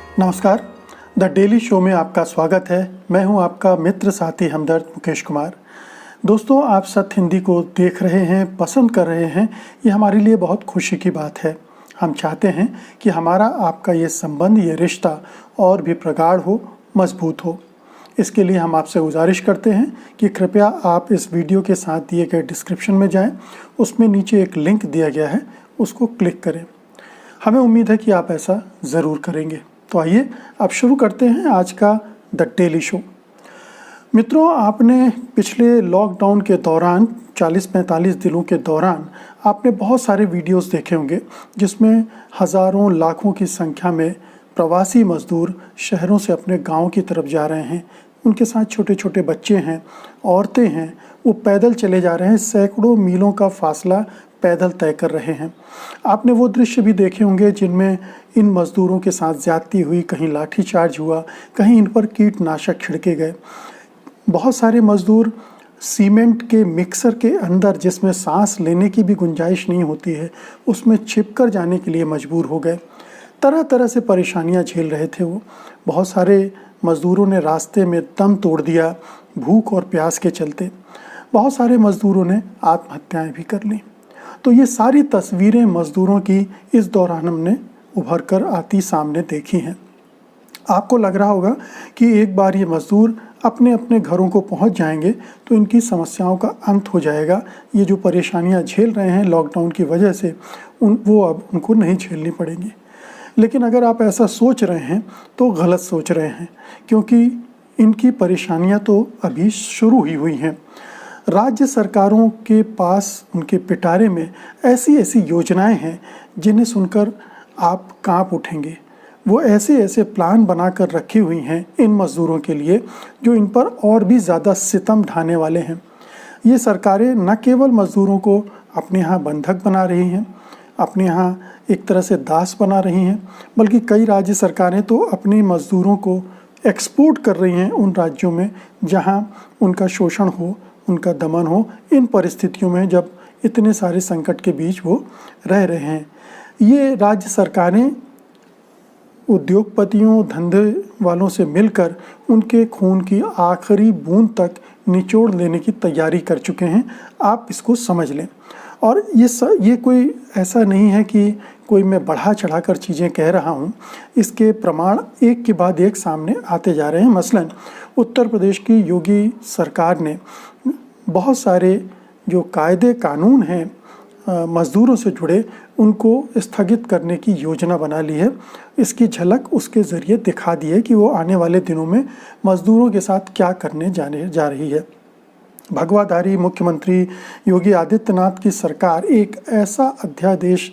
नमस्कार, the daily show में आपका स्वागत है। मैं हूं आपका मित्र साथी हमदर्द मुकेश कुमार। दोस्तों, आप सत्य हिंदी को देख रहे हैं, पसंद कर रहे हैं, ये हमारे लिए बहुत खुशी की बात है। हम चाहते हैं कि हमारा आपका ये संबंध, ये रिश्ता और भी प्रगाढ़ हो, मजबूत हो। इसके लिए हम आपसे गुजारिश करते हैं कि कृपया आप इस वीडियो के साथ दिए गए डिस्क्रिप्शन में जाएं, उसमें नीचे एक लिंक दिया गया है, उसको क्लिक करें। हमें उम्मीद है कि आप ऐसा ज़रूर करेंगे। तो आइए अब शुरू करते हैं आज का द डेली शो। मित्रों, आपने पिछले लॉकडाउन के दौरान 40-45 दिनों के दौरान आपने बहुत सारे वीडियोस देखे होंगे जिसमें हज़ारों लाखों की संख्या में प्रवासी मज़दूर शहरों से अपने गांव की तरफ जा रहे हैं। उनके साथ छोटे छोटे बच्चे हैं, औरतें हैं, वो पैदल चले जा रहे हैं। सैकड़ों मीलों का फासला पैदल तय कर रहे हैं। आपने वो दृश्य भी देखे होंगे जिनमें इन मज़दूरों के साथ ज़्यादती हुई, कहीं लाठीचार्ज हुआ, कहीं इन पर कीटनाशक छिड़के गए। बहुत सारे मज़दूर सीमेंट के मिक्सर के अंदर, जिसमें सांस लेने की भी गुंजाइश नहीं होती है, उसमें छिपकर जाने के लिए मजबूर हो गए। तरह तरह से परेशानियां झेल रहे थे वो। बहुत सारे मज़दूरों ने रास्ते में दम तोड़ दिया भूख और प्यास के चलते। बहुत सारे मज़दूरों ने आत्महत्याएं भी कर लीं। तो ये सारी तस्वीरें मज़दूरों की इस दौरान हमने उभर कर आती सामने देखी हैं। आपको लग रहा होगा कि एक बार ये मज़दूर अपने अपने घरों को पहुंच जाएंगे तो इनकी समस्याओं का अंत हो जाएगा। ये जो परेशानियां झेल रहे हैं लॉकडाउन की वजह से, वो अब उनको नहीं झेलनी पड़ेंगी। लेकिन अगर आप ऐसा सोच रहे हैं तो गलत सोच रहे हैं, क्योंकि इनकी परेशानियां तो अभी शुरू ही हुई हैं। राज्य सरकारों के पास, उनके पिटारे में ऐसी ऐसी योजनाएं हैं जिन्हें सुनकर आप कांप उठेंगे। वो ऐसे ऐसे प्लान बनाकर रखी हुई हैं इन मज़दूरों के लिए जो इन पर और भी ज़्यादा सितम ढाने वाले हैं। ये सरकारें न केवल मज़दूरों को अपने यहाँ बंधक बना रही हैं, अपने यहाँ एक तरह से दास बना रही हैं, बल्कि कई राज्य सरकारें तो अपने मज़दूरों को एक्सपोर्ट कर रही हैं उन राज्यों में जहाँ उनका शोषण हो, उनका दमन हो। इन परिस्थितियों में जब इतने सारे संकट के बीच वो रह रहे हैं, ये राज्य सरकारें उद्योगपतियों, धंधे वालों से मिलकर उनके खून की आखिरी बूंद तक निचोड़ लेने की तैयारी कर चुके हैं। आप इसको समझ लें। और ये कोई ऐसा नहीं है कि कोई मैं बढ़ा चढ़ा कर चीज़ें कह रहा हूँ। इसके प्रमाण एक के बाद एक सामने आते जा रहे हैं। मसलन उत्तर प्रदेश की योगी सरकार ने बहुत सारे जो कायदे कानून हैं मज़दूरों से जुड़े, उनको स्थगित करने की योजना बना ली है। इसकी झलक उसके ज़रिए दिखा दी है कि वो आने वाले दिनों में मज़दूरों के साथ क्या करने जा रही है। भगवाधारी मुख्यमंत्री योगी आदित्यनाथ की सरकार एक ऐसा अध्यादेश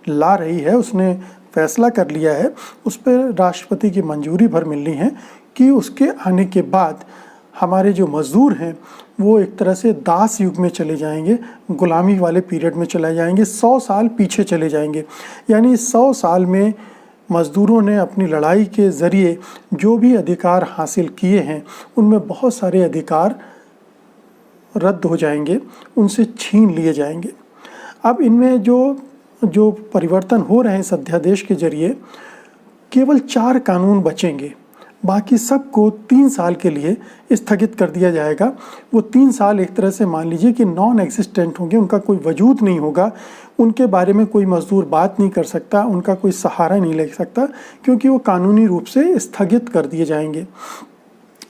ला रही है, उसने फैसला कर लिया है, उस पर राष्ट्रपति की मंजूरी भर मिलनी है कि उसके आने के बाद हमारे जो मज़दूर हैं वो एक तरह से दास युग में चले जाएंगे, गुलामी वाले पीरियड में चले जाएंगे, 100 साल पीछे चले जाएंगे। यानी 100 साल में मज़दूरों ने अपनी लड़ाई के ज़रिए जो भी अधिकार हासिल किए हैं उनमें बहुत सारे अधिकार रद्द हो जाएंगे, उनसे छीन लिए जाएंगे। अब इनमें जो परिवर्तन हो रहे हैं इस अध्यादेश के ज़रिए, केवल 4 कानून बचेंगे। बाकी सबको 3 साल के लिए स्थगित कर दिया जाएगा। वो 3 साल एक तरह से मान लीजिए कि नॉन एग्जिस्टेंट होंगे, उनका कोई वजूद नहीं होगा, उनके बारे में कोई मज़दूर बात नहीं कर सकता, उनका कोई सहारा नहीं ले सकता, क्योंकि वो कानूनी रूप से स्थगित कर दिए जाएंगे।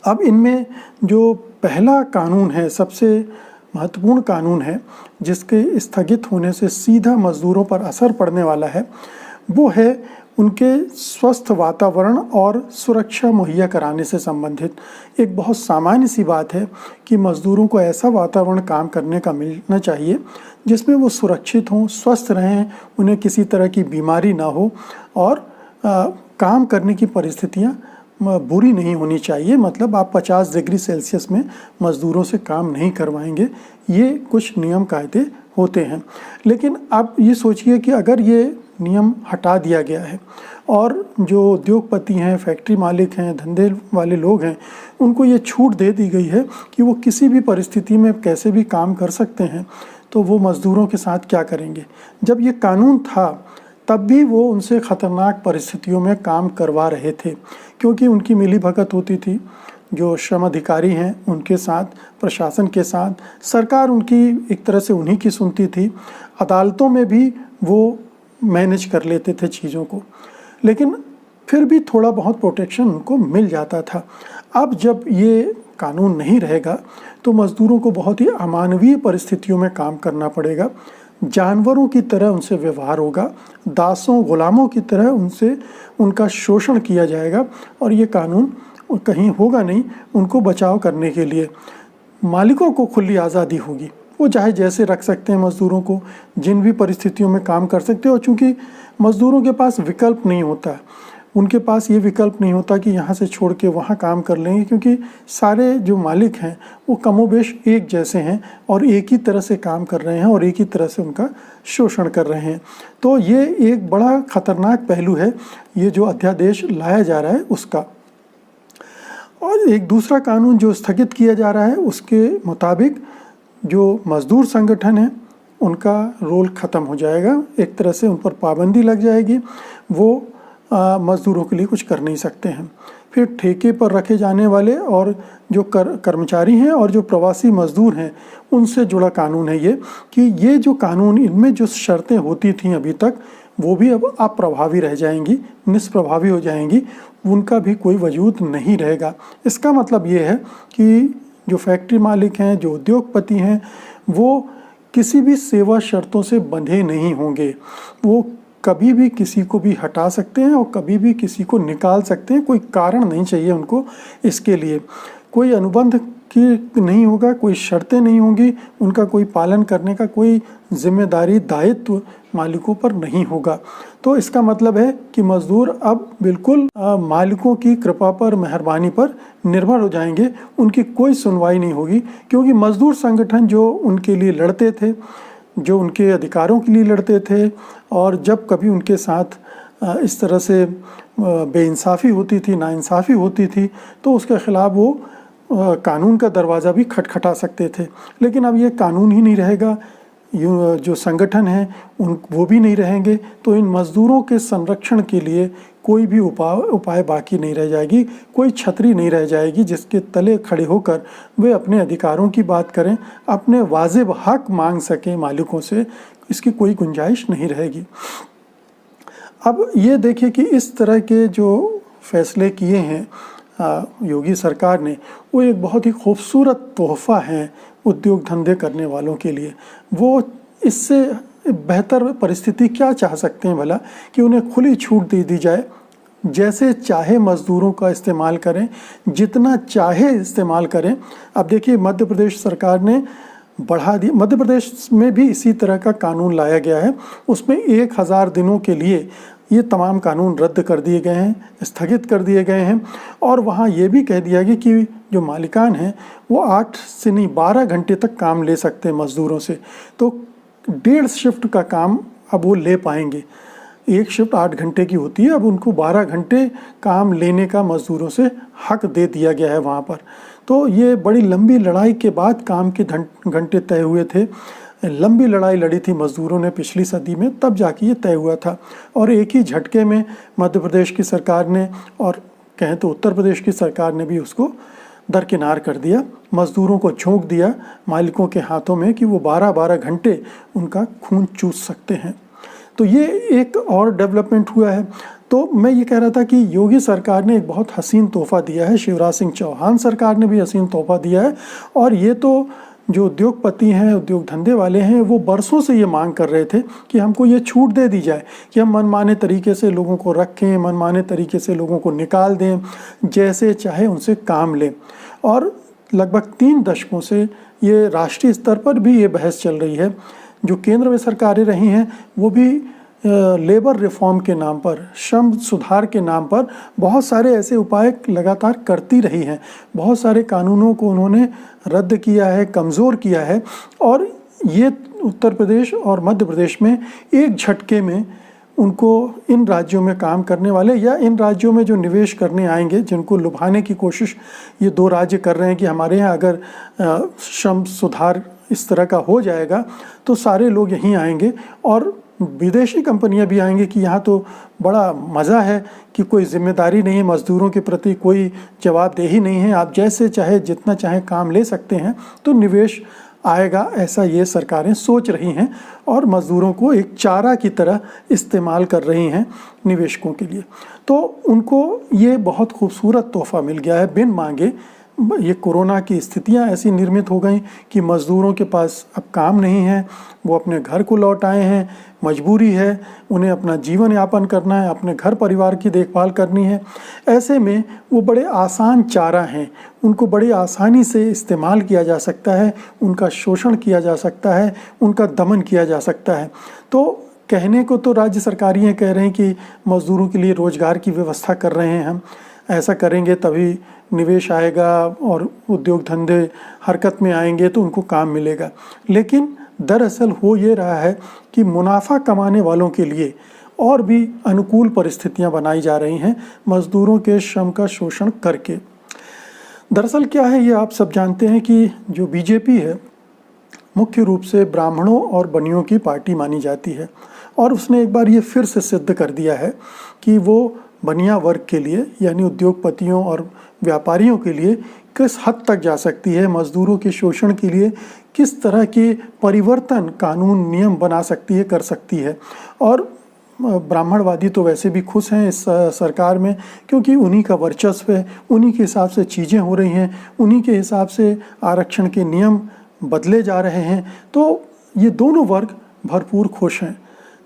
अब इनमें जो पहला कानून है, सबसे महत्वपूर्ण कानून है, जिसके स्थगित होने से सीधा मज़दूरों पर असर पड़ने वाला है, वो है उनके स्वस्थ वातावरण और सुरक्षा मुहैया कराने से संबंधित। एक बहुत सामान्य सी बात है कि मज़दूरों को ऐसा वातावरण काम करने का मिलना चाहिए जिसमें वो सुरक्षित हों, स्वस्थ रहें, उन्हें किसी तरह की बीमारी ना हो और काम करने की परिस्थितियाँ बुरी नहीं होनी चाहिए। मतलब आप 50 डिग्री सेल्सियस में मज़दूरों से काम नहीं करवाएंगे। ये कुछ नियम कायदे होते हैं। लेकिन आप ये सोचिए कि अगर ये नियम हटा दिया गया है और जो उद्योगपति हैं, फैक्ट्री मालिक हैं, धंधे वाले लोग हैं, उनको ये छूट दे दी गई है कि वो किसी भी परिस्थिति में कैसे भी काम कर सकते हैं, तो वो मज़दूरों के साथ क्या करेंगे। जब ये कानून था तब भी वो उनसे ख़तरनाक परिस्थितियों में काम करवा रहे थे, क्योंकि उनकी मिलीभगत होती थी। जो श्रम अधिकारी हैं उनके साथ, प्रशासन के साथ, सरकार उनकी एक तरह से उन्हीं की सुनती थी। अदालतों में भी वो मैनेज कर लेते थे चीज़ों को, लेकिन फिर भी थोड़ा बहुत प्रोटेक्शन उनको मिल जाता था। अब जब ये कानून नहीं रहेगा तो मज़दूरों को बहुत ही अमानवीय परिस्थितियों में काम करना पड़ेगा। जानवरों की तरह उनसे व्यवहार होगा, दासों गुलामों की तरह उनसे उनका शोषण किया जाएगा, और ये कानून कहीं होगा नहीं उनको बचाव करने के लिए। मालिकों को खुली आज़ादी होगी, वो चाहे जैसे रख सकते हैं मज़दूरों को, जिन भी परिस्थितियों में काम कर सकते हैं। और चूँकि मज़दूरों के पास विकल्प नहीं होता, उनके पास ये विकल्प नहीं होता कि यहाँ से छोड़ के वहाँ काम कर लेंगे, क्योंकि सारे जो मालिक हैं वो कमोबेश एक जैसे हैं और एक ही तरह से काम कर रहे हैं और एक ही तरह से उनका शोषण कर रहे हैं। तो ये एक बड़ा ख़तरनाक पहलू है ये जो अध्यादेश लाया जा रहा है उसका। और एक दूसरा कानून जो स्थगित किया जा रहा है उसके मुताबिक जो मज़दूर संगठन हैं उनका रोल ख़त्म हो जाएगा। एक तरह से उन पर पाबंदी लग जाएगी, वो मज़दूरों के लिए कुछ कर नहीं सकते हैं। फिर ठेके पर रखे जाने वाले और जो कर्मचारी हैं और जो प्रवासी मज़दूर हैं उनसे जुड़ा कानून है ये, कि ये जो कानून, इनमें जो शर्तें होती थीं अभी तक, वो भी अब अप्रभावी रह जाएंगी, निष्प्रभावी हो जाएंगी, उनका भी कोई वजूद नहीं रहेगा। इसका मतलब ये है कि जो फैक्ट्री मालिक हैं, जो उद्योगपति हैं, वो किसी भी सेवा शर्तों से बंधे नहीं होंगे। वो कभी भी किसी को भी हटा सकते हैं और कभी भी किसी को निकाल सकते हैं, कोई कारण नहीं चाहिए उनको इसके लिए। कोई अनुबंध की नहीं होगा, कोई शर्तें नहीं होंगी, उनका कोई पालन करने का कोई जिम्मेदारी, दायित्व मालिकों पर नहीं होगा। तो इसका मतलब है कि मज़दूर अब बिल्कुल मालिकों की कृपा पर, मेहरबानी पर निर्भर हो जाएंगे, उनकी कोई सुनवाई नहीं होगी, क्योंकि मज़दूर संगठन जो उनके लिए लड़ते थे, जो उनके अधिकारों के लिए लड़ते थे, और जब कभी उनके साथ इस तरह से बेइंसाफ़ी होती थी, नाइंसाफ़ी होती थी, तो उसके ख़िलाफ़ वो कानून का दरवाज़ा भी खटखटा सकते थे। लेकिन अब ये कानून ही नहीं रहेगा, जो संगठन हैं वो भी नहीं रहेंगे, तो इन मज़दूरों के संरक्षण के लिए कोई भी उपाय बाकी नहीं रह जाएगी, कोई छतरी नहीं रह जाएगी जिसके तले खड़े होकर वे अपने अधिकारों की बात करें, अपने वाजिब हक मांग सकें मालिकों से। इसकी कोई गुंजाइश नहीं रहेगी। अब ये देखिए कि इस तरह के जो फैसले किए हैं योगी सरकार ने, वो एक बहुत ही खूबसूरत तोहफ़ा है उद्योग धंधे करने वालों के लिए। वो इससे बेहतर परिस्थिति क्या चाह सकते हैं भला, कि उन्हें खुली छूट दे दी जाए, जैसे चाहे मज़दूरों का इस्तेमाल करें, जितना चाहे इस्तेमाल करें। अब देखिए मध्य प्रदेश सरकार ने बढ़ा दी, मध्य प्रदेश में भी इसी तरह का कानून लाया गया है। उसमें 1000 दिनों के लिए ये तमाम कानून रद्द कर दिए गए हैं, स्थगित कर दिए गए हैं। और वहाँ ये भी कह दिया गया कि जो मालिकान हैं वो 8 से नहीं 12 घंटे तक काम ले सकते हैं मज़दूरों से। तो 1.5 शिफ्ट का काम अब वो ले पाएंगे। एक शिफ्ट 8 घंटे की होती है, अब उनको 12 घंटे काम लेने का मज़दूरों से हक दे दिया गया है वहाँ पर। तो ये बड़ी लंबी लड़ाई के बाद काम के घंटे तय हुए थे। लंबी लड़ाई लड़ी थी मज़दूरों ने पिछली सदी में, तब जाके ये तय हुआ था। और एक ही झटके में मध्य प्रदेश की सरकार ने, और कहें तो उत्तर प्रदेश की सरकार ने भी उसको दरकिनार कर दिया, मज़दूरों को झोंक दिया मालिकों के हाथों में कि वो 12-12 घंटे उनका खून चूस सकते हैं। तो ये एक और डेवलपमेंट हुआ है। तो मैं ये कह रहा था कि योगी सरकार ने एक बहुत हसीन तोहफ़ा दिया है, शिवराज सिंह चौहान सरकार ने भी हसीन तोहफ़ा दिया है। और ये तो जो उद्योगपति हैं, उद्योग धंधे वाले हैं, वो बरसों से ये मांग कर रहे थे कि हमको ये छूट दे दी जाए कि हम मनमाने तरीके से लोगों को रखें, मनमाने तरीके से लोगों को निकाल दें, जैसे चाहे उनसे काम लें। और लगभग 3 दशकों से ये राष्ट्रीय स्तर पर भी ये बहस चल रही है। जो केंद्र में सरकारें रही हैं वो भी लेबर रिफॉर्म के नाम पर, श्रम सुधार के नाम पर बहुत सारे ऐसे उपाय लगातार करती रही हैं। बहुत सारे कानूनों को उन्होंने रद्द किया है, कमज़ोर किया है। और ये उत्तर प्रदेश और मध्य प्रदेश में एक झटके में उनको इन राज्यों में काम करने वाले या इन राज्यों में जो निवेश करने आएंगे, जिनको लुभाने की कोशिश ये 2 राज्य कर रहे हैं कि हमारे यहाँ अगर श्रम सुधार इस तरह का हो जाएगा तो सारे लोग यहीं आएंगे और विदेशी कंपनियां भी आएंगी कि यहाँ तो बड़ा मज़ा है कि कोई जिम्मेदारी नहीं है, मज़दूरों के प्रति कोई जवाबदेही नहीं है, आप जैसे चाहे जितना चाहे काम ले सकते हैं, तो निवेश आएगा, ऐसा ये सरकारें सोच रही हैं और मज़दूरों को एक चारा की तरह इस्तेमाल कर रही हैं निवेशकों के लिए। तो उनको ये बहुत खूबसूरत तोहफ़ा मिल गया है बिन मांगे। ये कोरोना की स्थितियां ऐसी निर्मित हो गई कि मज़दूरों के पास अब काम नहीं है, वो अपने घर को लौट आए हैं, मजबूरी है, उन्हें अपना जीवन यापन करना है, अपने घर परिवार की देखभाल करनी है। ऐसे में वो बड़े आसान चारा हैं, उनको बड़ी आसानी से इस्तेमाल किया जा सकता है, उनका शोषण किया जा सकता है, उनका दमन किया जा सकता है। तो कहने को तो राज्य सरकारें कह रहे हैं कि मज़दूरों के लिए रोज़गार की व्यवस्था कर रहे हैं, हम ऐसा करेंगे तभी निवेश आएगा और उद्योग धंधे हरकत में आएंगे तो उनको काम मिलेगा। लेकिन दरअसल हो ये रहा है कि मुनाफा कमाने वालों के लिए और भी अनुकूल परिस्थितियां बनाई जा रही हैं मज़दूरों के श्रम का शोषण करके। दरअसल क्या है, ये आप सब जानते हैं कि जो बीजेपी है मुख्य रूप से ब्राह्मणों और बनियों की पार्टी मानी जाती है, और उसने एक बार ये फिर से सिद्ध कर दिया है कि वो बनिया वर्ग के लिए यानी उद्योगपतियों और व्यापारियों के लिए किस हद तक जा सकती है, मज़दूरों के शोषण के लिए किस तरह के परिवर्तन कानून नियम बना सकती है, कर सकती है। और ब्राह्मणवादी तो वैसे भी खुश हैं इस सरकार में, क्योंकि उन्हीं का वर्चस्व है, उन्हीं के हिसाब से चीज़ें हो रही हैं, उन्हीं के हिसाब से आरक्षण के नियम बदले जा रहे हैं। तो ये दोनों वर्ग भरपूर खुश हैं।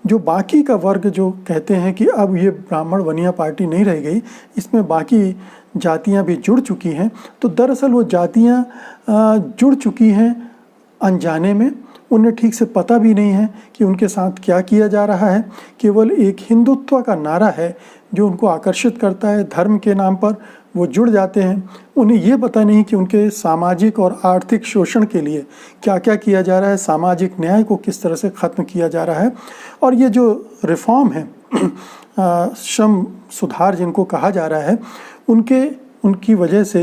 जो बाकी का वर्ग जो कहते हैं कि अब ये ब्राह्मण बनिया पार्टी नहीं रह गई, इसमें बाकी जातियां भी जुड़ चुकी हैं, तो दरअसल वो जातियां जुड़ चुकी हैं अनजाने में, उन्हें ठीक से पता भी नहीं है कि उनके साथ क्या किया जा रहा है। केवल एक हिंदुत्व का नारा है जो उनको आकर्षित करता है, धर्म के नाम पर वो जुड़ जाते हैं। उन्हें ये पता नहीं कि उनके सामाजिक और आर्थिक शोषण के लिए क्या क्या किया जा रहा है, सामाजिक न्याय को किस तरह से ख़त्म किया जा रहा है। और ये जो रिफॉर्म है, श्रम सुधार जिनको कहा जा रहा है, उनकी वजह से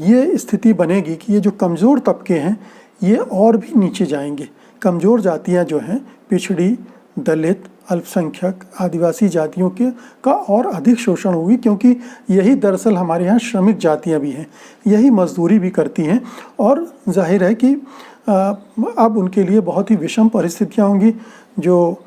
ये स्थिति बनेगी कि ये जो कमज़ोर तबके हैं ये और भी नीचे जाएंगे। कमज़ोर जातियां जो हैं, पिछड़ी, दलित, अल्पसंख्यक, आदिवासी जातियों के का और अधिक शोषण होगी, क्योंकि यही दरअसल हमारे यहाँ श्रमिक जातियाँ भी हैं, यही मजदूरी भी करती हैं। और जाहिर है कि अब उनके लिए बहुत ही विषम परिस्थितियाँ होंगी। जो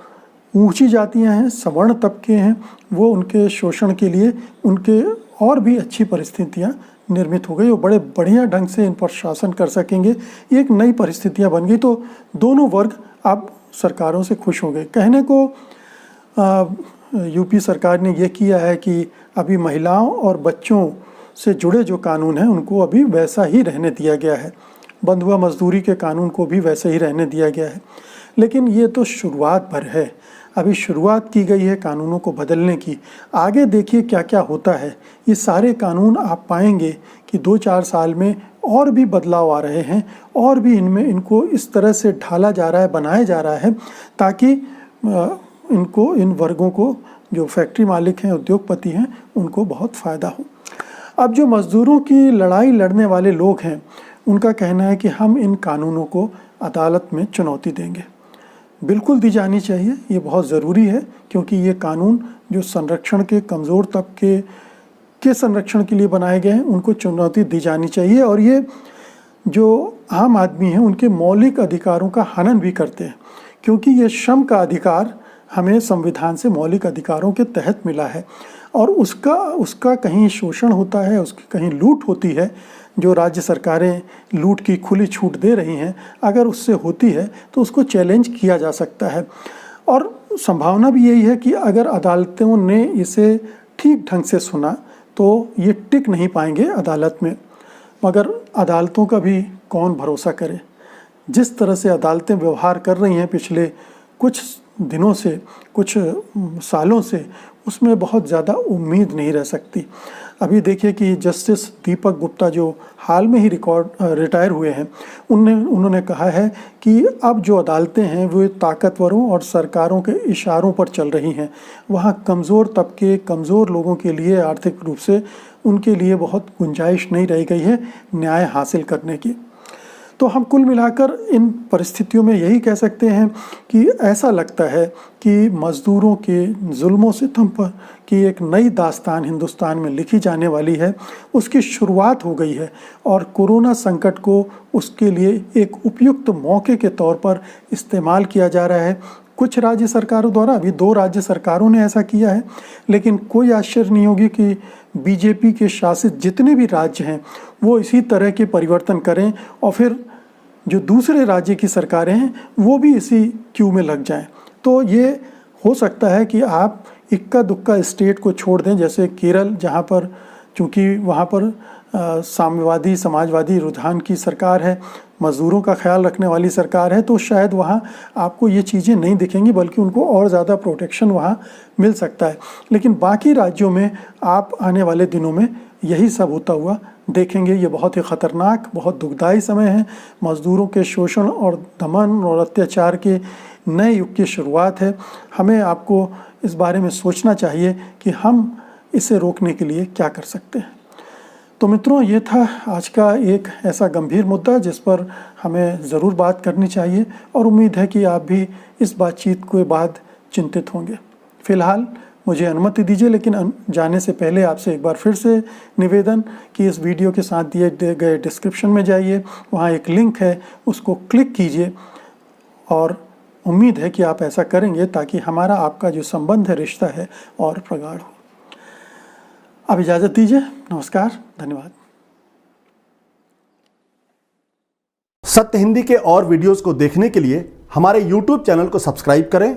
ऊंची जातियाँ हैं, सवर्ण तबके हैं, वो उनके शोषण के लिए उनके और भी अच्छी परिस्थितियाँ निर्मित हो गई और बड़े बढ़िया ढंग से इन पर शासन कर सकेंगे। एक नई परिस्थितियाँ बन गई, तो दोनों वर्ग अब सरकारों से खुश हो गए। कहने को यूपी सरकार ने यह किया है कि अभी महिलाओं और बच्चों से जुड़े जो कानून हैं उनको अभी वैसा ही रहने दिया गया है, बंधुआ मजदूरी के कानून को भी वैसे ही रहने दिया गया है। लेकिन ये तो शुरुआत भर है, अभी शुरुआत की गई है कानूनों को बदलने की। आगे देखिए क्या क्या होता है। ये सारे कानून आप पाएंगे कि 2-4 साल में और भी बदलाव आ रहे हैं, और भी इनको इस तरह से ढाला जा रहा है, बनाया जा रहा है, ताकि इन वर्गों को, जो फैक्ट्री मालिक हैं, उद्योगपति हैं, उनको बहुत फ़ायदा हो। अब जो मज़दूरों की लड़ाई लड़ने वाले लोग हैं, उनका कहना है कि हम इन कानूनों को अदालत में चुनौती देंगे। बिल्कुल दी जानी चाहिए, ये बहुत ज़रूरी है, क्योंकि ये कानून जो संरक्षण के, कमज़ोर तबके के संरक्षण के लिए बनाए गए हैं, उनको चुनौती दी जानी चाहिए। और ये जो आम आदमी हैं उनके मौलिक अधिकारों का हनन भी करते हैं, क्योंकि ये श्रम का अधिकार हमें संविधान से मौलिक अधिकारों के तहत मिला है, और उसका कहीं शोषण होता है, उसकी कहीं लूट होती है। जो राज्य सरकारें लूट की खुली छूट दे रही हैं, अगर उससे होती है तो उसको चैलेंज किया जा सकता है। और संभावना भी यही है कि अगर अदालतों ने इसे ठीक ढंग से सुना तो ये टिक नहीं पाएंगे अदालत में। मगर अदालतों का भी कौन भरोसा करे। जिस तरह से अदालतें व्यवहार कर रही हैं पिछले कुछ दिनों से, कुछ सालों से, उसमें बहुत ज़्यादा उम्मीद नहीं रह सकती। अभी देखिए कि जस्टिस दीपक गुप्ता जो हाल में ही रिटायर हुए हैं, उन्होंने कहा है कि अब जो अदालतें हैं वो ताकतवरों और सरकारों के इशारों पर चल रही हैं। वहाँ कमज़ोर तबके, कमज़ोर लोगों के लिए आर्थिक रूप से उनके लिए बहुत गुंजाइश नहीं रह गई है न्याय हासिल करने की। तो हम कुल मिलाकर इन परिस्थितियों में यही कह सकते हैं कि ऐसा लगता है कि मज़दूरों के जुल्मों सितम पर की एक नई दास्तान हिंदुस्तान में लिखी जाने वाली है, उसकी शुरुआत हो गई है और कोरोना संकट को उसके लिए एक उपयुक्त मौके के तौर पर इस्तेमाल किया जा रहा है। कुछ राज्य सरकारों द्वारा, अभी 2 राज्य सरकारों ने ऐसा किया है, लेकिन कोई आश्चर्य नहीं होगी कि बीजेपी के शासित जितने भी राज्य हैं वो इसी तरह के परिवर्तन करें और फिर जो दूसरे राज्य की सरकारें हैं वो भी इसी क्यू में लग जाएं। तो ये हो सकता है कि आप इक्का दुक्का स्टेट को छोड़ दें, जैसे केरल, जहाँ पर चूँकि वहाँ पर साम्यवादी समाजवादी रुझान की सरकार है, मज़दूरों का ख्याल रखने वाली सरकार है, तो शायद वहाँ आपको ये चीज़ें नहीं दिखेंगी, बल्कि उनको और ज़्यादा प्रोटेक्शन वहाँ मिल सकता है। लेकिन बाकी राज्यों में आप आने वाले दिनों में यही सब होता हुआ देखेंगे। ये बहुत ही ख़तरनाक, बहुत दुखदाई समय है। मज़दूरों के शोषण और दमन और अत्याचार के नए युग की शुरुआत है। हमें आपको इस बारे में सोचना चाहिए कि हम इसे रोकने के लिए क्या कर सकते हैं। तो मित्रों, ये था आज का एक ऐसा गंभीर मुद्दा जिस पर हमें ज़रूर बात करनी चाहिए और उम्मीद है कि आप भी इस बातचीत के बाद चिंतित होंगे। फ़िलहाल मुझे अनुमति दीजिए, लेकिन जाने से पहले आपसे एक बार फिर से निवेदन कि इस वीडियो के साथ दिए गए डिस्क्रिप्शन में जाइए, वहाँ एक लिंक है, उसको क्लिक कीजिए और उम्मीद है कि आप ऐसा करेंगे ताकि हमारा आपका जो संबंध है, रिश्ता है, और प्रगाढ़ हो। अब इजाज़त दीजिए। नमस्कार, धन्यवाद। सत्य हिंदी के और वीडियोस को देखने के लिए हमारे YouTube चैनल को सब्सक्राइब करें